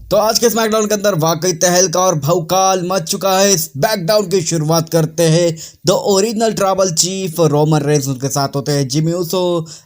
तो आज के स्मैकडाउन के अंदर वाकई तहलका और भौकाल मच चुका है। इस बैकडाउन की शुरुआत करते हैं the original tribal chief Roman Reigns उनके साथ होते हैं। जिमी ऊसो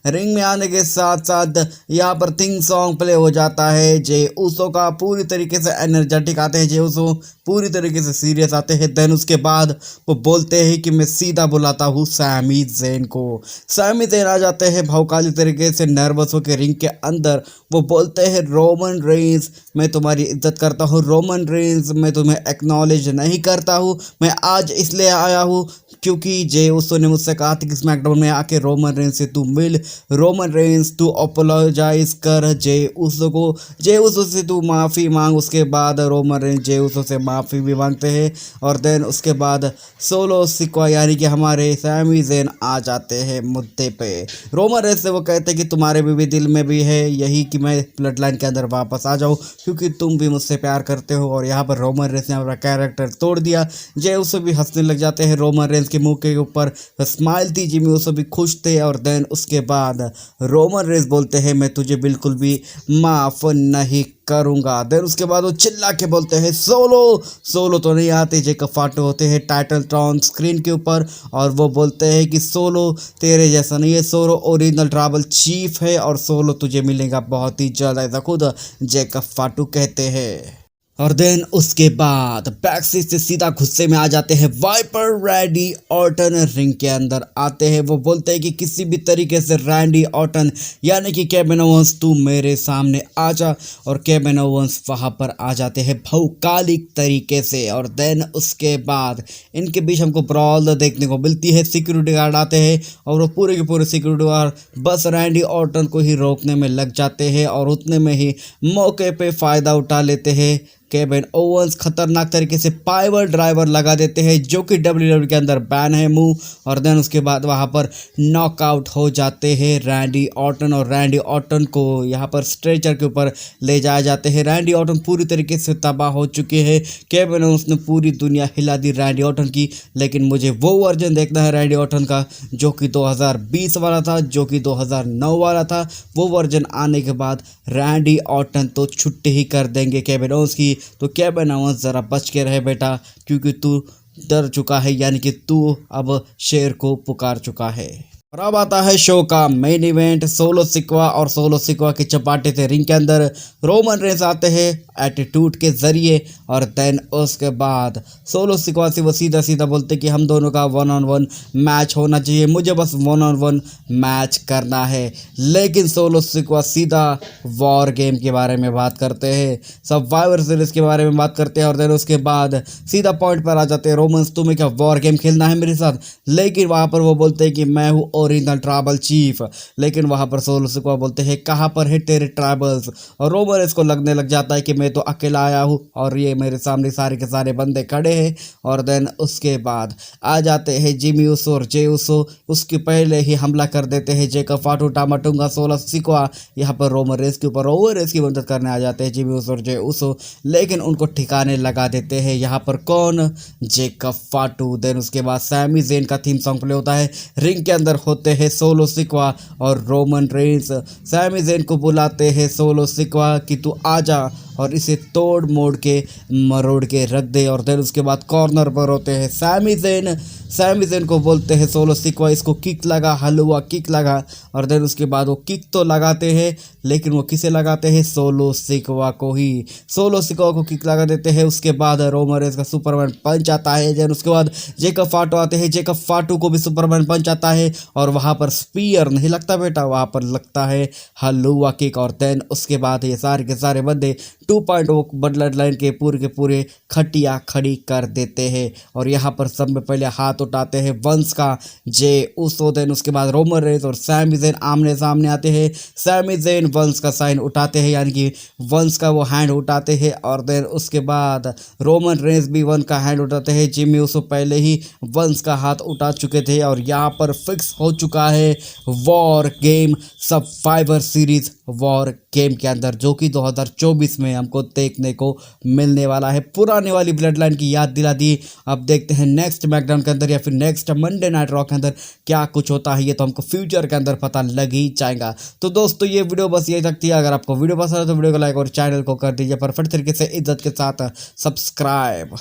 रिंग में आने के साथ साथ यहाँ पर थिंग सॉन्ग प्ले हो जाता है। जे ऊसो का पूरी तरीके से एनर्जेटिक आते हैं, जे ऊसो पूरी तरीके से सीरियस आते हैं। देन उसके बाद वो बोलते हैं कि मैं सीधा बुलाता हूँ सैमी ज़ेन को। सैमी ज़ेन आ जाते हैं भौकाली तरीके से, नर्वस होकर रिंग के अंदर। वो बोलते हैं रोमन रेंस मैं तुम्हारी इज्जत करता हूँ, रोमन रेंस मैं तुम्हें एक्नॉलेज नहीं करता हूँ। मैं आज इसलिए आया हूँ क्योंकि जे उसो ने मुझसे कहा था कि स्मैकडाउन में आके रोमन रेंस से तू मिल, रोमन रेंस तू अपोलोजाइज कर जे उसो को, जे उसो से तू माफ़ी मांग। उसके बाद रोमन रेंस जे उसो से माफ़ी भी मांगते हैं और देन उसके बाद सोलो सिक्वा यानी कि हमारे सैमी ज़ेन आ जाते हैं मुद्दे पे। रोमन रेंस से वो कहते हैं कि तुम्हारे भी दिल में भी है यही कि मैं ब्लड लाइन के अंदर वापस आ जाऊँ क्योंकि तुम भी मुझसे प्यार करते हो। और यहाँ पर रोमन रेंस ने अपना कैरेक्टर तोड़ दिया। जे उसो भी हंसने लग जाते हैं। रोमन रेंस के मुंह के ऊपर स्माइल थी, जिमी उसो भी खुश थे। और देन उसके बाद रोमन रेंस बोलते हैं मैं तुझे बिल्कुल भी माफ़ नहीं करूंगा। देन उसके बाद वो चिल्ला के बोलते हैं सोलो। सोलो तो नहीं आते, जेकब फाटो होते हैं टाइटल ट्रॉन स्क्रीन के ऊपर और वो बोलते हैं कि सोलो तेरे जैसा नहीं है, सोलो ओरिजिनल ट्राइबल चीफ है और सोलो तुझे मिलेगा बहुत ही जल्द, ऐसा खुद जेकब फाटू कहते हैं। और देन उसके बाद बैकस्टेज से सीधा गुस्से में आ जाते हैं वाइपर रैंडी ऑर्टन रिंग के अंदर आते हैं। वो बोलते हैं कि किसी भी तरीके से रैंडी ऑर्टन यानी कि केविन ओवेंस तू मेरे सामने आ जा। और केविन ओवेंस वहाँ पर आ जाते हैं भौकालिक तरीके से। और देन उसके बाद इनके बीच हमको ब्रॉल देखने को मिलती है। सिक्योरिटी गार्ड आते हैं और वो पूरे के पूरे सिक्योरिटी गार्ड बस रैंडी ऑर्टन को ही रोकने में लग जाते हैं और उतने में ही मौके पे फ़ायदा उठा लेते हैं। केविन ओवेंस खतरनाक तरीके से पावर ड्राइवर लगा देते हैं जो कि डब्ल्यूडब्ल्यूई के अंदर बैन है मूव। और देन उसके बाद वहां पर नॉकआउट हो जाते हैं रैंडी ऑर्टन और रैंडी ऑर्टन को यहाँ पर स्ट्रेचर के ऊपर ले जाए जाते हैं। रैंडी ऑर्टन पूरी तरीके से तबाह हो चुके हैं। केविन ओवेंस ने पूरी दुनिया हिला दी रैंडी ऑर्टन की, लेकिन मुझे वो वर्जन देखना है रैंडी ऑर्टन का जो कि 2020 वाला था, जो कि 2009 वाला था। वो वर्जन आने के बाद रैंडी ऑर्टन तो छुट्टी ही कर देंगे केविन ओवेंस की। तो केविन ओवेंस ज़रा बच के रहे बेटा क्योंकि तू डर चुका है, यानी कि तू अब शेर को पुकार चुका है। और अब आता है शो का मेन इवेंट, सोलो सिक्वा और सोलो सिक्वा के चपाटे से रिंग के अंदर रोमन रेंस आते हैं एटीट्यूड के ज़रिए। और देन उसके बाद सोलो सिक्वा से वो सीधा सीधा बोलते कि हम दोनों का 1-on-1 मैच होना चाहिए, मुझे बस 1-on-1 मैच करना है। लेकिन सोलो सिक्वा सीधा वॉर गेम के बारे में बात करते हैं, सर्वाइवर सीरीज़ के बारे में बात करते हैं। और देन उसके बाद सीधा पॉइंट पर आ जाते हैं रोमन्स तुम्हें क्या वॉर गेम खेलना है मेरे साथ। लेकिन वहाँ पर वो बोलते हैं कि मैं हूँ ओरिजिनल ट्राइबल चीफ। लेकिन वहाँ पर सोलो सिक्वा बोलते हैं कहाँ पर है तेरे ट्राइबल्स। और रोमन इसको लगने लग जाता है कि मैं तो अकेला आया हूँ और ये मेरे सामने सारे के सारे बंदे खड़े हैं। और देन उसके बाद आ जाते हैं जिमी ऊसो और जे ऊसो, उसके पहले ही हमला कर देते हैं जेकब फाटू टामाटूंगा सोलो सिक्वा यहाँ पर रोमन रेंस के ऊपर ओवर रेस की मदद करने आ जाते हैं जिमी ऊसो और जे ऊसो, लेकिन उनको ठिकाने लगा देते हैं यहाँ पर कौन, जेकब फाटू। देन उसके बाद सैमी ज़ेन का थीम सॉन्ग प्ले होता है। रिंग के अंदर होते हैं सोलो सिक्वा और रोमन रेंस। सैमी ज़ेन को बुलाते हैं सोलो सिक्वा कि तू आजा और इसे तोड़ मोड़ के मरोड़ के रख दे। और देन उसके बाद कॉर्नर पर होते हैं सैमी ज़ेन। सैमी ज़ेन को बोलते हैं सोलो सिक्वा इसको किक लगा, हलवा किक लगा। और देन उसके बाद वो किक तो लगाते हैं, लेकिन वो किसे लगाते हैं, सोलो सिक्वा को ही। सोलो सिक्वा को किक लगा देते हैं। उसके बाद रोमन रेंस का सुपरमैन पंच आता है। देन उसके बाद जेकब फाटू आते हैं, जेकब फाटू को भी सुपरमैन पंच आता है और वहाँ पर स्पीयर नहीं लगता बेटा, वहाँ पर लगता है हलवा किक। और देन उसके बाद ये सारे के सारे बंदे 2.0 ब्लड लाइन के पूरे खटिया खड़ी कर देते हैं। और यहाँ पर सब में पहले हाथ उठाते हैं वंस का जे ऊसो। देन उसके बाद रोमन रेंस और सैमी ज़ेन आमने सामने आते हैं। सैमी ज़ेन वंस का साइन उठाते हैं, यानी कि वंस का वो हैंड उठाते हैं। और देन उसके बाद रोमन रेंस भी वन का हैंड उठाते हैं। जिमी ऊसो पहले ही वंस का हाथ उठा चुके थे। और यहाँ पर फिक्स हो चुका है war game survivor series war game के अंदर, जो कि 2024 में हमको देखने को मिलने वाला है। पुराने वाली ब्लड लाइन की याद दिला दी। अब देखते हैं नेक्स्ट स्मैकडाउन के अंदर या फिर नेक्स्ट मंडे नाइट रॉ के अंदर क्या कुछ होता है, ये तो हमको फ्यूचर के अंदर पता लग ही जाएगा। तो दोस्तों ये वीडियो बस यही तक थी। अगर आपको वीडियो पसंद है तो वीडियो को लाइक और चैनल को कर दीजिए परफेक्ट तरीके से इज्जत के साथ सब्सक्राइब।